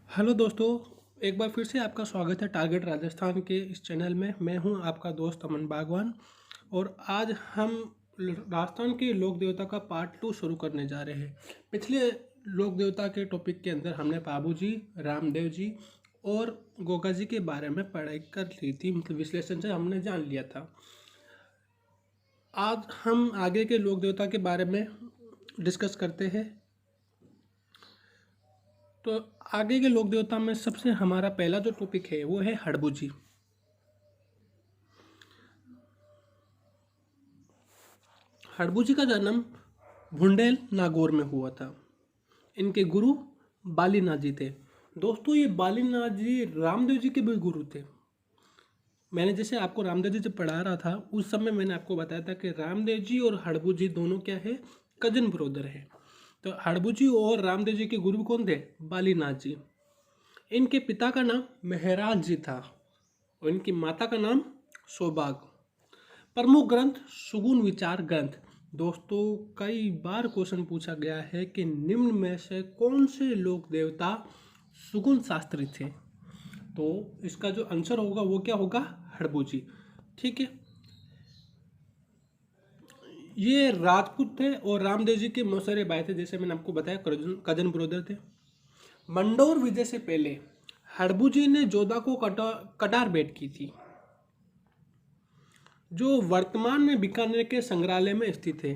Hello दोस्तों, एक बार फिर से आपका स्वागत है टारगेट राजस्थान के इस चैनल में। मैं हूं आपका दोस्त अमन बागवान और आज हम राजस्थान के लोक देवता का पार्ट 2 शुरू करने जा रहे हैं। पिछले लोक देवता के टॉपिक के अंदर हमने पाबू जी, रामदेव जी और गोगा जी के बारे में पढ़ाई कर ली थी, मतलब विश्लेषण से हमने जान लिया था। आज हम आगे के लोक देवता के बारे में डिस्कस करते हैं। तो आगे के लोक देवता में सबसे हमारा पहला जो टॉपिक है वो है हड़बू जी। हड़बू जी का जन्म भुंडेल नागौर में हुआ था। इनके गुरु बालीनाथ जी थे। दोस्तों, ये बालीनाथ जी रामदेव जी के भी गुरु थे। मैंने जैसे आपको रामदेव जी जब पढ़ा रहा था उस समय मैंने आपको बताया था कि रामदेव जी और हड़बू जी दोनों क्या है, कजन ब्रदर है। तो हड़बू जी और रामदेव जी के गुरु कौन थे? बालीनाथ जी। इनके पिता का नाम मेहराज जी था और इनकी माता का नाम सौभाग। प्रमुख ग्रंथ सुगुन विचार ग्रंथ। दोस्तों, कई बार क्वेश्चन पूछा गया है कि निम्न में से कौन से लोक देवता सुगुन शास्त्री थे? तो इसका जो आंसर होगा वो क्या होगा? हड़बू जी। ठीक है, ये राजपूत थे और रामदेव जी के मौसेरे भाई थे, जैसे मैंने आपको बताया कजन ब्रदर थे। मंडोर विजय से पहले हड़बू जी ने जोधा को कटार भेंट की थी, जो वर्तमान में बीकानेर के संग्रहालय में स्थित है।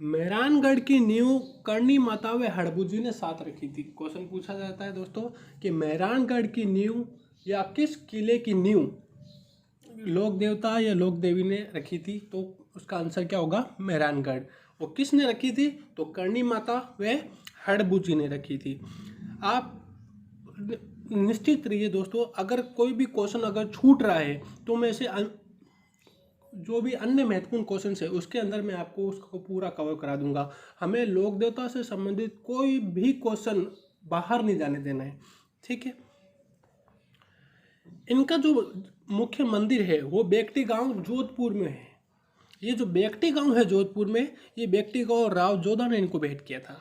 मेहरानगढ़ की नींव करणी माता व हड़बू जी ने साथ रखी थी। क्वेश्चन पूछा जाता है दोस्तों कि मेहरानगढ़ की नींव या किस किले की नींव लोक देवता या लोक देवी ने रखी थी? तो उसका आंसर क्या होगा? मेहरानगढ़। और किसने रखी थी? तो करणी माता व हड़बू जी ने रखी थी। आप निश्चित रहिए दोस्तों, अगर कोई भी क्वेश्चन अगर छूट रहा है तो मैं इसे जो भी अन्य महत्वपूर्ण क्वेश्चन है उसके अंदर मैं आपको उसको पूरा कवर करा दूंगा। हमें लोक देवता से संबंधित कोई भी क्वेश्चन बाहर नहीं जाने देना है। ठीक है, इनका जो मुख्य मंदिर है वो बेकटी गांव जोधपुर में है। ये जो बेकटी गांव है जोधपुर में, ये बेकटी गांव राव जोधा ने इनको भेंट किया था।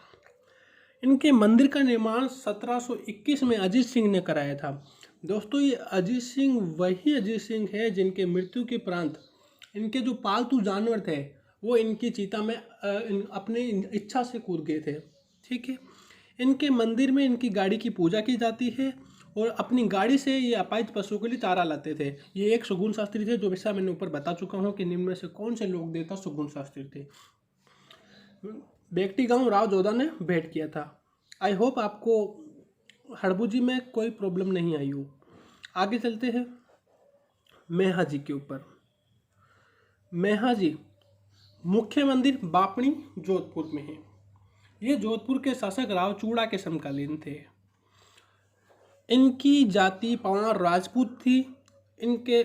इनके मंदिर का निर्माण 1721 में अजीत सिंह ने कराया था। दोस्तों, ये अजीत सिंह वही अजीत सिंह है जिनके मृत्यु के उपरांत इनके जो पालतू जानवर थे वो इनकी चीता में अपनी इच्छा से कूद गए थे। ठीक है, इनके मंदिर में इनकी गाड़ी की पूजा की जाती है और अपनी गाड़ी से ये अपाहिज पशुओं के लिए चारा लाते थे। ये एक सुगुन शास्त्री थे, जो विषय मैंने ऊपर बता चुका हूँ कि निम्न में से कौन से लोक देवता सुगुन शास्त्री थे। बेकटी गांव राव जोधा ने भेंट किया था। आई होप आपको हड़बू जी में कोई प्रॉब्लम नहीं आई हो। आगे चलते हैं मेहा जी के ऊपर। मेहा जी मुख्य मंदिर बापणी जोधपुर में है। ये जोधपुर के शासक राव चूड़ा के समकालीन थे। इनकी जाति पवार राजपूत थी। इनके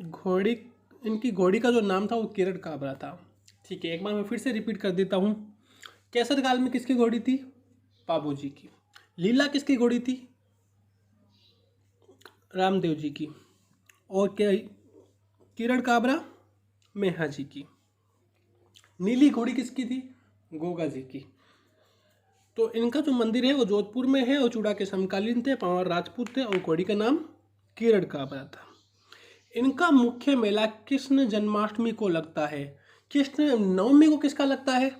घोड़ी इनकी घोड़ी का जो नाम था वो किरण काबरा था। ठीक है, एक बार मैं फिर से रिपीट कर देता हूँ। केसर काल में किसकी घोड़ी थी? पाबू जी की। लीला किसकी घोड़ी थी? रामदेव जी की। और क्या किरण काबरा? मेहा जी की। नीली घोड़ी किसकी थी? गोगा जी की। तो इनका जो मंदिर है वो जोधपुर में है और चूड़ा के समकालीन थे, पवार राजपूत थे और घोड़ी का नाम किरण काबरा था। इनका मुख्य मेला कृष्ण जन्माष्टमी को लगता है। कृष्ण नवमी को किसका लगता है?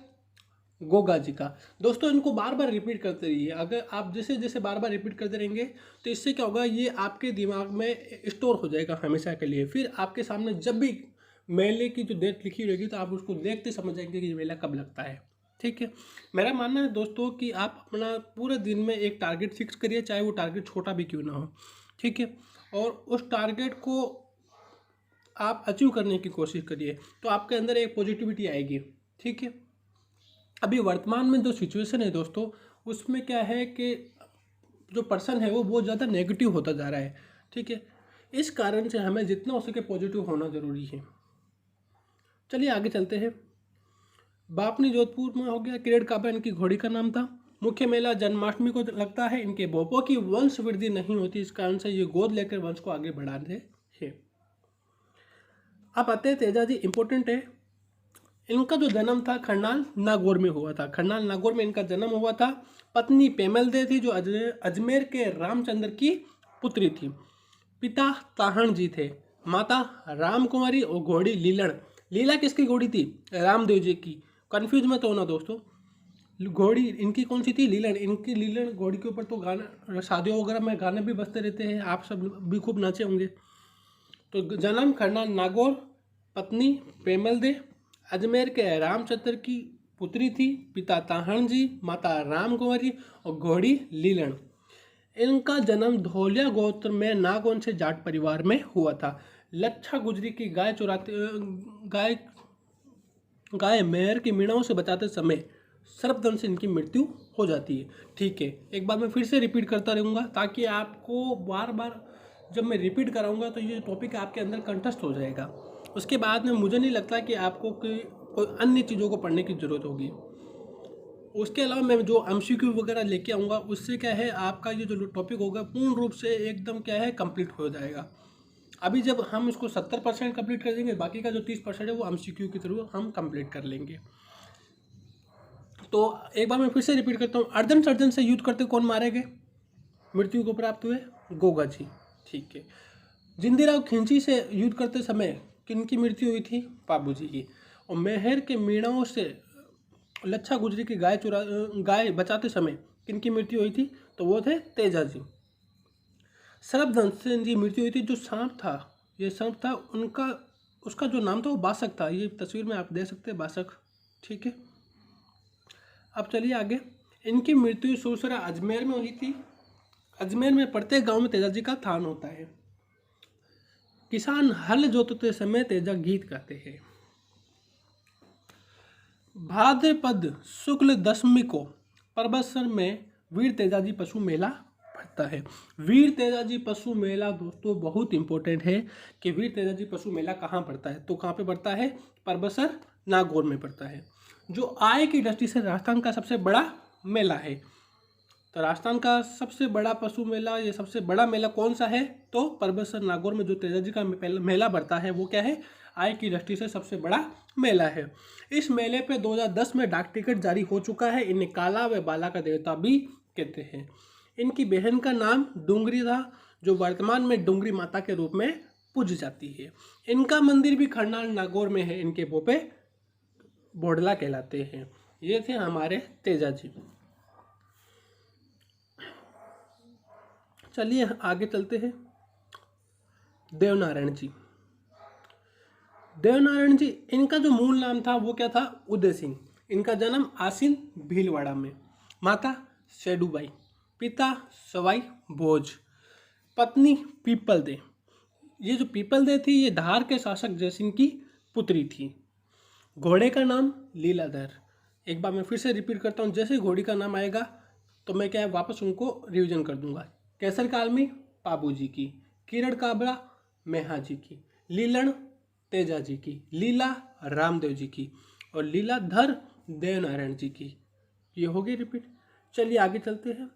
गोगा जी का। दोस्तों, इनको बार बार रिपीट करते रहिए। अगर आप जैसे जैसे बार बार रिपीट करते रहेंगे तो इससे क्या होगा, ये आपके दिमाग में स्टोर हो जाएगा हमेशा के लिए। फिर आपके सामने जब भी मेले की जो डेट लिखी रहेगी तो आप उसको देखते समझ जाएंगे कि ये मेला कब लगता है। ठीक है, मेरा मानना है दोस्तों कि आप अपना पूरे दिन में एक टारगेट फिक्स करिए, चाहे वो टारगेट छोटा भी क्यों ना हो। ठीक है, और उस टारगेट को आप अचीव करने की कोशिश करिए तो आपके अंदर एक पॉजिटिविटी आएगी। ठीक है, अभी वर्तमान में जो सिचुएशन है दोस्तों, उसमें क्या है कि जो पर्सन है वो बहुत ज़्यादा नेगेटिव होता जा रहा है। ठीक है, इस कारण से हमें जितना हो सके पॉजिटिव होना ज़रूरी है। चलिए आगे चलते हैं। बापनी जोधपुर में हो गया। किरण काबा इनकी घोड़ी का नाम था। मुख्य मेला जन्माष्टमी को लगता है। इनके भोपों की वंश वृद्धि नहीं होती, इस कारण से ये गोद लेकर वंश को आगे बढ़ाते हैं। अब आते हैं तेजा जी, इंपॉर्टेंट है। इनका जो जन्म था खरनाल नागौर में हुआ था। खरनाल नागौर में इनका जन्म हुआ था। पत्नी पेमल दे थी जो अजमेर के रामचंद्र की पुत्री थी। पिता ताहण जी थे। माता राम कुमारी और घोड़ी लीलण। लीला किसकी घोड़ी थी? रामदेव जी की। कंफ्यूज मत होना दोस्तों, घोड़ी इनकी कौन सी थी? लीलण। इनकी लीलण घोड़ी के ऊपर तो गाना, शादियों वगैरह में गाने भी बजते रहते हैं, आप सब भी खूब नाचे होंगे। तो जन्म खरनाल नागौर, पत्नी पेमल दे, अजमेर के रामचंद्र की पुत्री थी। पिता ताहण जी, माता राम कुंवरी और घोड़ी लीलण। इनका जन्म धौलिया गोत्र में नागवंशी जाट परिवार में हुआ था। लच्छा गुजरी की गाय चुराते गाय गाय मेहर की मीणाओं से बचाते समय सर्पदंश से इनकी मृत्यु हो जाती है। ठीक है, एक बार मैं फिर से रिपीट करता रहूँगा ताकि आपको बार बार जब मैं रिपीट कराऊंगा तो ये टॉपिक आपके अंदर कंठस्थ हो जाएगा। उसके बाद में मुझे नहीं लगता कि आपको कोई अन्य चीज़ों को पढ़ने की ज़रूरत होगी। उसके अलावा मैं जो एमसीक्यू वगैरह लेके आऊँगा उससे क्या है, आपका ये जो टॉपिक होगा पूर्ण रूप से एकदम क्या है कंप्लीट हो जाएगा। अभी जब हम इसको 70% कंप्लीट कर देंगे, बाकी का जो 30% है वो एमसीक्यू के थ्रू हम कंप्लीट कर लेंगे। तो एक बार मैं फिर से रिपीट करता हूँ। अर्जन सर्जन से युद्ध करते कौन मारे गए? मृत्यु को प्राप्त हुए गोगा जी। ठीक है। जिंदीराव खिंची से युद्ध करते समय किनकी मृत्यु हुई थी? पाबू जी की। और मेहर के मीणाओं से लच्छा गुजरी की गाय बचाते समय किनकी मृत्यु हुई थी? तो वो थे तेजा जी। सर्पदंश से इनकी मृत्यु हुई थी। जो सांप था, ये सांप था उनका, उसका जो नाम था वो बासक था। ये तस्वीर में आप देख सकते हैं, बासक। ठीक है, अब चलिए आगे। इनकी मृत्यु सुरसरा अजमेर में हुई थी। अजमेर में प्रत्येक गांव में तेजा जी का थान होता है। किसान हल जोतते समय तेजा गीत गाते हैं। भाद्रपद शुक्ल दशमी को परबतसर में वीर तेजाजी पशु मेला भरता है। वीर तेजाजी पशु मेला दोस्तों बहुत इंपॉर्टेंट है कि वीर तेजाजी पशु मेला कहाँ पड़ता है। तो कहाँ पे पड़ता है? परबतसर नागौर में पड़ता है। जो आय की दृष्टि से राजस्थान का सबसे बड़ा मेला है। तो राजस्थान का सबसे बड़ा पशु मेला, ये सबसे बड़ा मेला कौन सा है? तो परबतसर नागौर में जो तेजाजी का मेला बढ़ता है वो क्या है? आय की दृष्टि से सबसे बड़ा मेला है। इस मेले पे 2010 में डाक टिकट जारी हो चुका है। इन्हें काला व बाला का देवता भी कहते हैं। इनकी बहन का नाम डूंगरी था, जो वर्तमान में डूंगरी माता के रूप में पूजी जाती है। इनका मंदिर भी खरनाल नागौर में है। इनके पोपे बोडला कहलाते हैं। ये थे हमारे तेजा जी। चलिए आगे चलते हैं। देवनारायण जी। देवनारायण जी, इनका जो मूल नाम था वो क्या था? उदय सिंह। इनका जन्म आसीन भीलवाड़ा में। माता शेडूबाई, पिता सवाई भोज, पत्नी पीपल दे। ये जो पीपल दे थी ये धार के शासक जयसिंह की पुत्री थी। घोड़े का नाम लीलाधर। एक बार मैं फिर से रिपीट करता हूँ, जैसे घोड़ी का नाम आएगा तो मैं क्या है वापस उनको रिवीजन कर दूंगा। केसर कालमी पाबू जी की, किरण काबरा मेहा जी की, लीलण तेजा जी की, लीला रामदेव जी की और लीलाधर देवनारायण जी की। ये हो गई रिपीट। चलिए आगे चलते हैं।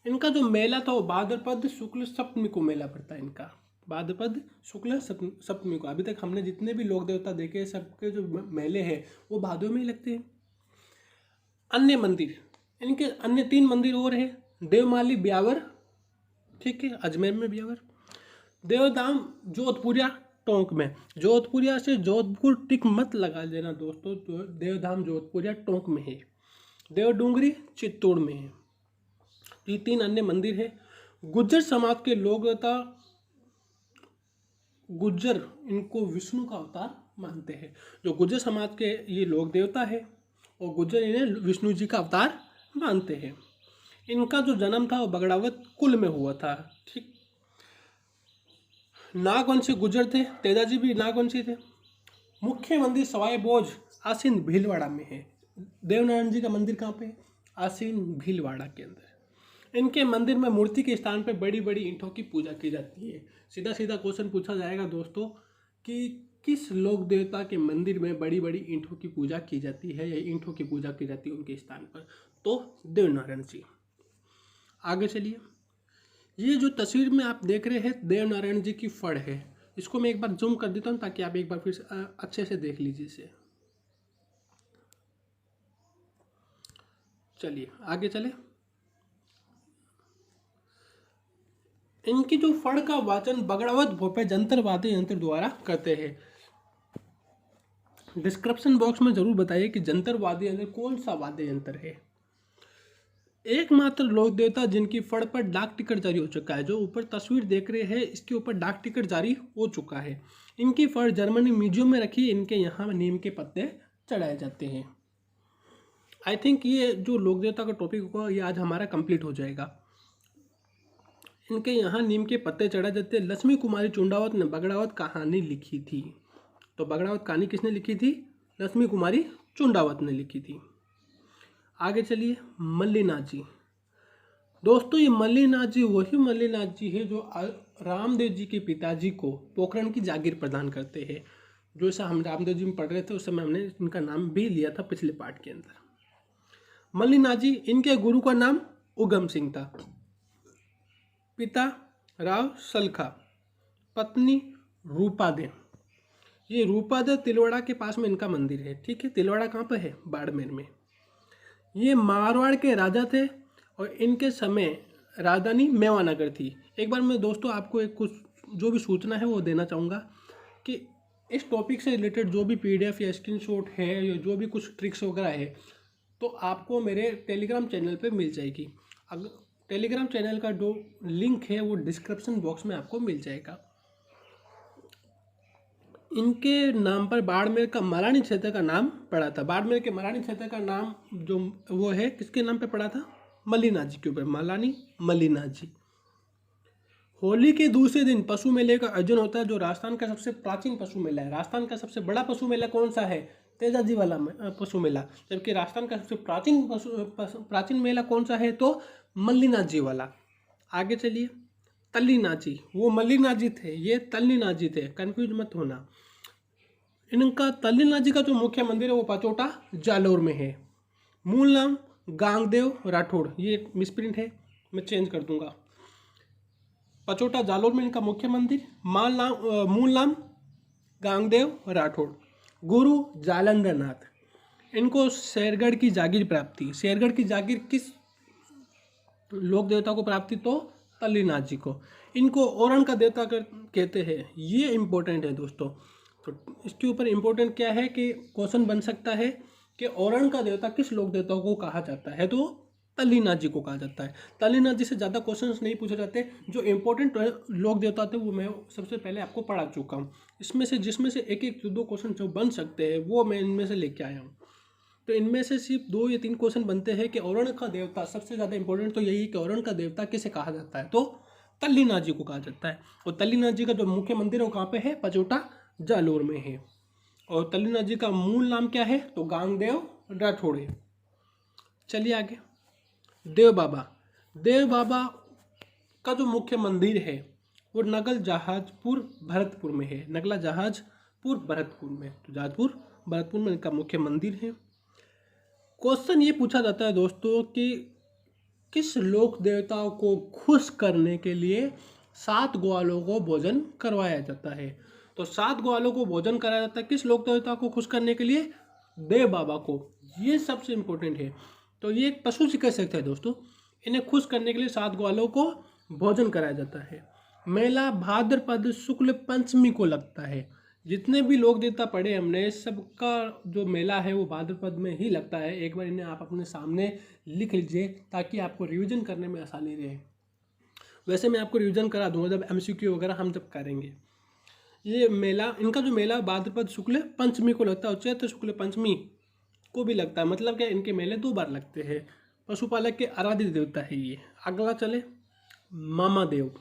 इनका जो मेला था वो भाद्रपद शुक्ल सप्तमी को मेला पड़ता है इनका। भाद्रपद शुक्ल सप्तमी को। अभी तक हमने जितने भी लोक देवता देखे सबके जो मेले हैं वो भादों में ही लगते हैं। अन्य मंदिर, इनके अन्य 3 मंदिर और है। देवमाली ब्यावर, ठीक है, अजमेर में ब्यावर। देवधाम जोधपुरिया टोंक में। जोधपुरिया से जोधपुर टिक मत लगा देना दोस्तों, तो देवधाम जोधपुरिया टोंक में है। देवडूंगरी चित्तौड़ में है। ये 3 अन्य मंदिर है। गुज्जर समाज के लोग देवता गुज्जर इनको विष्णु का अवतार मानते हैं। जो गुज्जर समाज के ये लोग देवता है और गुज्जर इन्हें विष्णु जी का अवतार मानते हैं। इनका जो जन्म था वो बगड़ावत कुल में हुआ था। ठीक, नागवंशी गुज्जर थे। तेजाजी भी नागवंशी थे। मुख्य मंदिर सवाई बोझ आसीन भीलवाड़ा में है। देवनारायण जी का मंदिर कहाँ पे? आसीन भीलवाड़ा के अंदर। इनके मंदिर में मूर्ति के स्थान पे बड़ी बड़ी ईंटों की पूजा की जाती है। सीधा सीधा क्वेश्चन पूछा जाएगा दोस्तों कि किस लोक देवता के मंदिर में बड़ी बड़ी ईंटों की पूजा की जाती है या ईंटों की पूजा की जाती है उनके स्थान पर? तो देवनारायण जी। आगे चलिए। ये जो तस्वीर में आप देख रहे हैं देवनारायण जी की फड़ है। इसको मैं एक बार जूम कर देता हूँ ताकि आप एक बार फिर अच्छे से देख लीजिए इसे। चलिए आगे चले। इनकी जो फड़ का वाचन बगड़ावत भोपे जंतर वाद्य यंत्र द्वारा करते हैं। डिस्क्रिप्शन बॉक्स में जरूर बताइए कि जंतर वाद्य यंत्र कौन सा वाद्य यंत्र है। एकमात्र लोक देवता जिनकी फड़ पर डाक टिकट जारी हो चुका है, जो ऊपर तस्वीर देख रहे हैं इसके ऊपर डाक टिकट जारी हो चुका है। इनकी फड़ जर्मनी म्यूजियम में रखी, इनके यहाँ नीम के पत्ते चढ़ाए जाते हैं। आई थिंक ये जो लोक देवता का टॉपिक होगा ये आज हमारा कंप्लीट हो जाएगा। इनके यहाँ नीम के पत्ते चढ़ाए जाते हैं। लक्ष्मी कुमारी चुंडावत ने बगड़ावत कहानी लिखी थी। तो बगड़ावत कहानी किसने लिखी थी? लक्ष्मी कुमारी चुंडावत ने लिखी थी। आगे चलिए। मल्लीनाथ जी। दोस्तों ये मल्लीनाथ जी वही मल्लीनाथ जी है जो रामदेव जी के पिताजी को पोखरण की जागीर प्रदान करते हैं। जो ऐसा हम रामदेव जी में पढ़ रहे थे उस समय हमने इनका नाम भी लिया था पिछले पार्ट के अंदर। मल्लीनाथ जी, इनके गुरु का नाम उगम सिंह था। पिता राव सलखा, पत्नी रूपादे। ये रूपादे तिलवाड़ा के पास में इनका मंदिर है। ठीक है, तिलवाड़ा कहाँ पर है? बाड़मेर में। ये मारवाड़ के राजा थे और इनके समय राजधानी मेवानगर थी। एक बार मैं दोस्तों आपको एक कुछ जो भी सूचना है वो देना चाहूँगा कि इस टॉपिक से रिलेटेड जो भी PDF या स्क्रीनशॉट है या जो भी कुछ ट्रिक्स वगैरह है तो आपको मेरे टेलीग्राम चैनल पे मिल जाएगी। अगर टेलीग्राम चैनल का जो लिंक है वो डिस्क्रिप्शन बॉक्स में आपको मिल जाएगा। इनके नाम पर बाड़मेर का मलानी क्षेत्र का नाम पड़ा था। बाड़मेर के मलानी क्षेत्र का नाम जो वो है किसके नाम पे पड़ा था? मल्लीनाथ जी के ऊपर। मलानी मल्लीनाथ जी। होली के दूसरे दिन पशु मेले का आयोजन होता है, जो राजस्थान का सबसे प्राचीन पशु मेला है। राजस्थान का सबसे बड़ा पशु मेला कौन सा है? तेजाजी वाला पशु मेला। जबकि राजस्थान का सबसे प्राचीन मेला कौन सा है? तो मल्लीनाथ जी वाला। आगे चलिए। तल्लीनाथ जी, वो मल्लीनाथ जी थे, ये तल्लीनाथ जी थे, कंफ्यूज मत होना। इनका तल्लीनाथ जी का जो मुख्य मंदिर है वो पचोटा जालोर में है। मूल नाम गांगदेव राठौड़। ये मिसप्रिंट है, मैं चेंज कर दूंगा। पचोटा जालोर में इनका मुख्य मंदिर। मूल नाम गांगदेव राठौड़। गुरु जालंधर नाथ। इनको शेरगढ़ की जागीर प्राप्त थी। शेरगढ़ की जागीर किस लोक देवता को प्राप्त थी? तो तल्लीनाथ जी को। इनको ओरण का देवता कहते हैं। ये इम्पोर्टेंट है दोस्तों। तो इसके ऊपर इम्पोर्टेंट क्या है कि क्वेश्चन बन सकता है कि ओरण का देवता किस लोक देवता को कहा जाता है? तो तल्लीनाथ जी को कहा जाता है। तल्लीनाथ जी से ज़्यादा क्वेश्चंस नहीं पूछे जाते। जो इम्पोर्टेंट लोक देवता थे वो मैं सबसे पहले आपको पढ़ा चुका हूँ। इसमें से जिसमें से एक एक दो क्वेश्चन जो बन सकते हैं वो मैं इनमें से लेके आया हूँ। तो इनमें से सिर्फ 2 या 3 क्वेश्चन बनते हैं कि ओरण का देवता, सबसे ज़्यादा इंपॉर्टेंट तो यही है कि ओरण का देवता किसे कहा जाता है? तो तल्लीनाथ जी को कहा जाता है। और तल्लीनाथ जी का जो मुख्य मंदिर है वो कहाँ पे है? पचोटा जालोर में है। और तल्लीनाथ जी का मूल नाम क्या है? तो गांगदेव राठौड़ है। चलिए आगे। देव बाबा। देव बाबा का जो मुख्य मंदिर है वो नगल जहाजपुर भरतपुर में है। नगला जहाजपुर भरतपुर में। तो जहाजपुर भरतपुर में इनका मुख्य मंदिर है। क्वेश्चन ये पूछा जाता है दोस्तों कि किस लोक देवताओं को खुश करने के लिए 7 ग्वालों को भोजन करवाया जाता है? तो 7 ग्वालों को भोजन कराया जाता है किस लोक देवता को खुश करने के लिए? देव बाबा को। ये सबसे इम्पोर्टेंट है। तो ये एक पशु चिकित्सक थे दोस्तों। इन्हें खुश करने के लिए 7 ग्वालों को भोजन कराया जाता है। मेला भाद्रपद शुक्ल पंचमी को लगता है। जितने भी लोक देवता पढ़े हमने, सबका जो मेला है वो भाद्रपद में ही लगता है। एक बार इन्हें आप अपने सामने लिख लीजिए ताकि आपको रिवीजन करने में आसानी रहे। वैसे मैं आपको रिवीजन करा दूंगा जब MCQ वगैरह हम जब करेंगे। ये मेला, इनका जो मेला भाद्रपद शुक्ल पंचमी को लगता है और चैत्र शुक्ल पंचमी को भी लगता है। मतलब क्या, इनके मेले 2 बार लगते हैं। पशुपालक के आराध्य देवता है ये। अगला चले। मामा देव।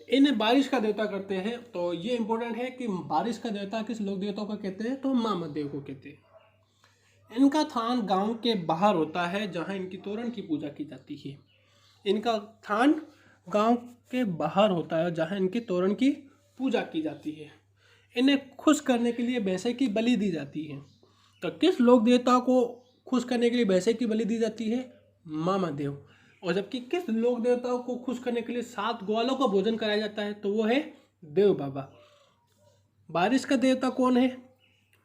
इन्हें बारिश का देवता करते हैं। तो ये इंपॉर्टेंट है कि बारिश का देवता किस लोक देवता को कहते हैं? तो मामा देव को कहते हैं। इनका थान गांव के बाहर होता है जहां इनकी तोरण की पूजा की जाती है। इनका थान गांव के बाहर होता है जहां इनकी तोरण की पूजा की जाती है। इन्हें खुश करने के लिए भैंसे की बलि दी जाती है। तो किस लोक देवता को खुश करने के लिए भैंसे की बलि दी जाती है? मामा देव। और जबकि किस लोक देवताओं को खुश करने के लिए 7 ग्वालों का भोजन कराया जाता है? तो वो है देव बाबा। बारिश का देवता कौन है?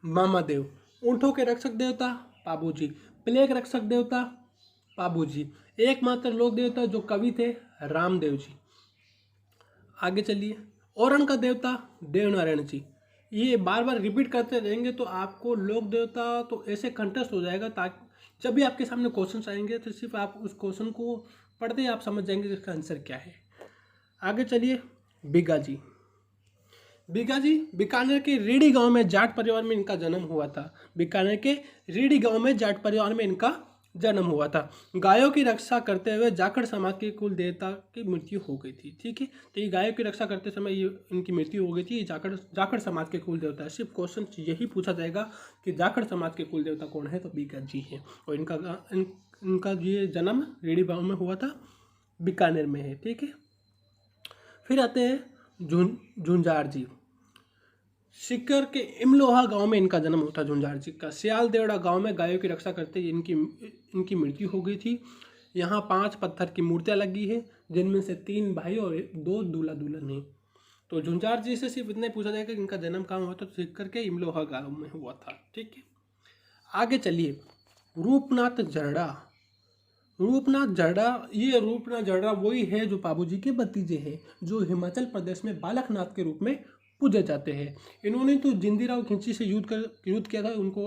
मामा देव। ऊँटों के रक्षक देवता? बाबूजी। प्लेग रक्षक देवता पाबूजी। एकमात्र लोक देवता जो कवि थे रामदेव जी। आगे चलिए, औरण का देवता देवनारायण जी। ये बार बार रिपीट करते रहेंगे तो आपको लोक देवता तो ऐसे कंटेस्ट हो जाएगा, ताकि जब भी आपके सामने क्वेश्चन आएंगे तो सिर्फ आप उस क्वेश्चन को पढ़ते ही आप समझ जाएंगे कि इसका आंसर क्या है। आगे चलिए, बिगा जी। बिगा जी बीकानेर के रीडी गांव में जाट परिवार में इनका जन्म हुआ था। बीकानेर के रीडी गांव में जाट परिवार में इनका जन्म हुआ था। गायों की रक्षा करते हुए जाखड़ समाज के कुल देवता की मृत्यु हो गई थी। ठीक है, तो ये गायों की रक्षा करते समय ये इनकी मृत्यु हो गई थी। ये जाखड़ समाज के कुल देवता है। सिर्फ क्वेश्चन यही पूछा जाएगा कि जाखड़ समाज के कुल देवता कौन है, तो बिगा जी है। और इनका ये जन्म रीडी गांव में हुआ था, बीकानेर में है। ठीक है, फिर आते हैं झुंझार जी। सिक्कर के इमलोहा गांव में इनका जन्म होता है झुंझार जी का। सियाल देवड़ा गांव में गायों की रक्षा करते ही इनकी मृत्यु हो गई थी। यहाँ 5 पत्थर की मूर्तियां लगी है, जिनमें से 3 भाई और 2 दूल्हा दुल्हन है। तो झुंझार जी से सिर्फ इतना ही पूछा जाएगा कि इनका जन्म कहाँ हुआ था, तो सिक्कर के इमलोहा गांव में हुआ था। ठीक है, आगे चलिए, रूपनाथ झरड़ा। रूपनाथ झरड़ा, ये रूपनाथ झरड़ा वही है जो पाबूजी के भतीजे हैं, जो हिमाचल प्रदेश में बालकनाथ के रूप में पूजे जाते हैं। इन्होंने तो जिंदीराव खिंची से युद्ध किया था, उनको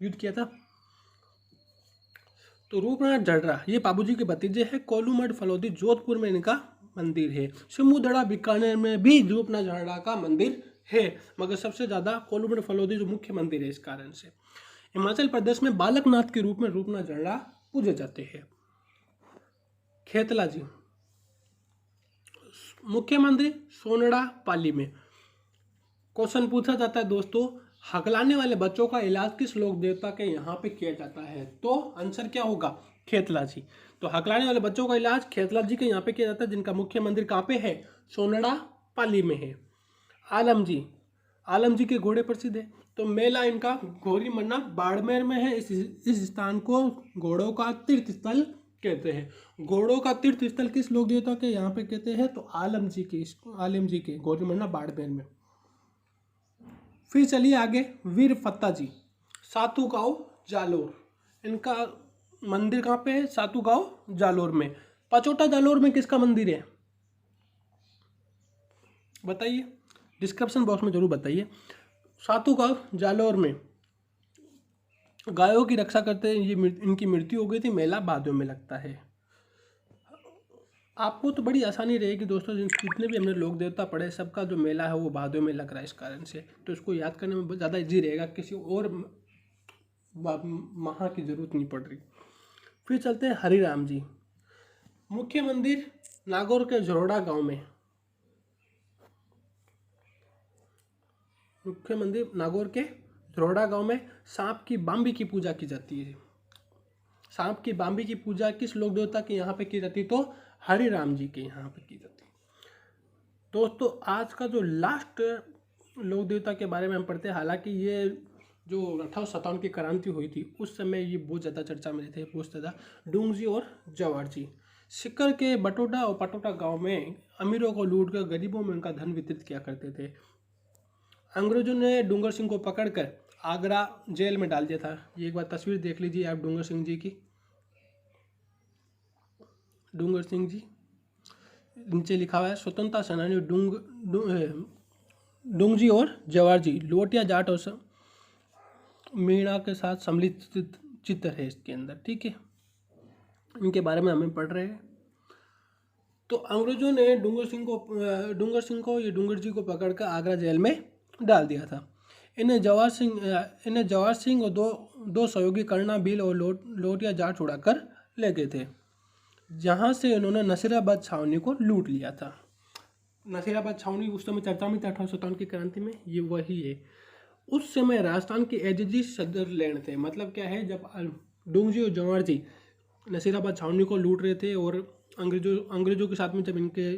युद्ध किया था। तो रूपनाथ झरड़ा ये पाबूजी के भतीजे हैं। कोलूमठ फलोदी जोधपुर में इनका मंदिर है। सिमुदड़ा बीकानेर में भी रूपनाथ झरड़ा का मंदिर है, मगर सबसे ज़्यादा कोलूमठ फलोदी जो मुख्य मंदिर है। इस कारण से हिमाचल प्रदेश में बालकनाथ के रूप में रूपनाथ झरड़ा पूजे जाते हैं। खेतला जी, मुख्य मंदिर सोनड़ा पाली में। क्वेश्चन पूछा जाता है दोस्तों, हकलाने वाले बच्चों का इलाज किस लोक देवता के यहाँ पे किया जाता है, तो आंसर क्या होगा, खेतला जी। तो हकलाने वाले बच्चों का इलाज खेतला जी के यहाँ पे किया जाता है, जिनका मुख्य मंदिर कहाँ पे है, सोनड़ा पाली में है। आलम जी, आलम जी के घोड़े प्रसिद्ध है। तो मेला इनका घोरी मन्ना बाड़मेर में है। इस स्थान को घोड़ों का तीर्थ स्थल कहते हैं। घोड़ों का तीर्थ स्थल किस लोक देवता के यहाँ पे कहते हैं, तो आलम जी के घोरी मन्ना बाड़मेर में। फिर चलिए आगे, वीर फत्ता जी, सातू गांव जालोर। इनका मंदिर कहाँ पे है, सातू गांव जालोर में। पचोटा जालोर में किसका मंदिर है, बताइए, डिस्क्रिप्शन बॉक्स में जरूर बताइए। सातू गांव जालोर में गायों की रक्षा करते हैं, ये इनकी मृत्यु हो गई थी। मेला भादों में लगता है। आपको तो बड़ी आसानी रहेगी दोस्तों, जितने भी हमने लोक देवता पढ़े सबका जो मेला है वो भादों में लग रहा है। इस कारण से तो इसको याद करने में ज़्यादा इजी रहेगा, किसी और माह की जरूरत नहीं पड़ रही। फिर चलते हैं हरिराम जी। मुख्य मंदिर नागौर के झरोड़ा गांव में। मुख्य मंदिर नागौर के झरोड़ा गांव में सांप की बाम्बी की पूजा की जाती है। सांप की बाम्बी की पूजा किस लोक देवता के यहाँ पे की जाती है, तो हरिराम जी के यहाँ पे की जाती है। दोस्तों आज का जो लास्ट लोक देवता के बारे में हम पढ़ते हैं, हालांकि ये जो 1857 की क्रांति हुई थी उस समय ये बहुत ज़्यादा चर्चा में थे, बहुत ज़्यादा डूंग जी और जवार जी। सिक्कर के बटोटा और पटोटा गांव में अमीरों को लूट कर गरीबों में उनका धन वितरित किया करते थे। अंग्रेजों ने डूंगर सिंह को पकड़कर आगरा जेल में डाल दिया था। ये एक बार तस्वीर देख लीजिए आप डूंगर सिंह जी की। डूंगर सिंह जी, नीचे लिखा हुआ है स्वतंत्रता सेनानी डूंग जी और जवार जी, लोटिया जाट और मीणा के साथ सम्मिलित चित्र है इसके अंदर। ठीक है, इनके बारे में हमें पढ़ रहे हैं। तो अंग्रेजों ने डूंगर सिंह को ये डूंगर जी को पकड़कर आगरा जेल में डाल दिया था। इन्हें जवार सिंह और दो सहयोगी करना भील और लोटिया जाट छुड़ाकर ले गए थे, जहाँ से इन्होंने नसीराबाद छावनी को लूट लिया था। नसीराबाद छावनी उस समय चर्चा में था 1857 की क्रांति में, ये वही है। उस समय राजस्थान के एजीजी सदरलैंड थे। मतलब क्या है, जब डूंगजी और जवार जी नसीराबाद छावनी को लूट रहे थे और अंग्रेजों के साथ में जब इनके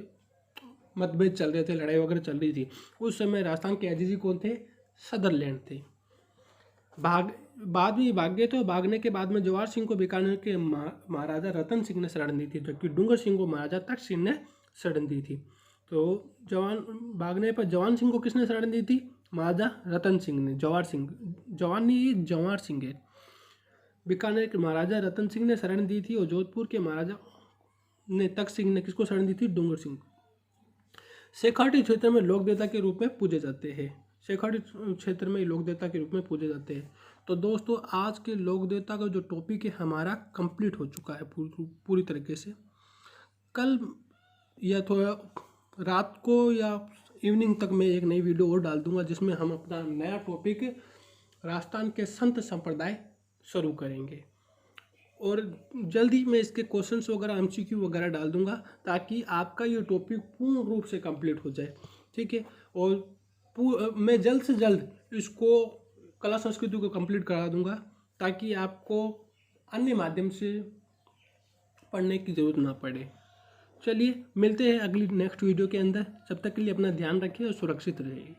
मतभेद चल रहे थे, लड़ाई वगैरह चल रही थी, उस समय राजस्थान के एजीजी कौन थे, सदरलैंड थे। बाद में भाग गए। तो भागने के बाद में जवाहर सिंह को बीकानेर के महाराजा रतन सिंह ने शरण दी थी, जबकि डूंगर सिंह को महाराजा तख्त सिंह ने शरण दी थी। तो भागने पर जवान सिंह को किसने शरण दी थी, महाराजा रतन सिंह ने। जवार सिंह है। बीकानेर के महाराजा रतन सिंह ने शरण दी थी और जोधपुर के महाराजा ने तख्त सिंह ने किसको शरण दी थी? डूंगर सिंह। शेखावाटी क्षेत्र में लोक देवता के रूप में पूजे जाते हैं। शेखावाटी क्षेत्र में लोक देवता के रूप में पूजे जाते हैं। तो दोस्तों आज के लोक देवता का जो टॉपिक है हमारा कंप्लीट हो चुका है पूरी तरीके से। कल या थोड़ा रात को या इवनिंग तक मैं एक नई वीडियो और डाल दूंगा जिसमें हम अपना नया टॉपिक राजस्थान के संत संप्रदाय शुरू करेंगे और जल्दी मैं इसके क्वेश्चंस वगैरह एमसीक्यू वगैरह डाल दूंगा ताकि आपका ये टॉपिक पूर्ण रूप से कंप्लीट हो जाए। ठीक है, और मैं जल्द से जल्द इसको कला संस्कृति को कंप्लीट करा दूंगा ताकि आपको अन्य माध्यम से पढ़ने की ज़रूरत ना पड़े। चलिए मिलते हैं अगली नेक्स्ट वीडियो के अंदर। जब तक के लिए अपना ध्यान रखिए और सुरक्षित रहिए।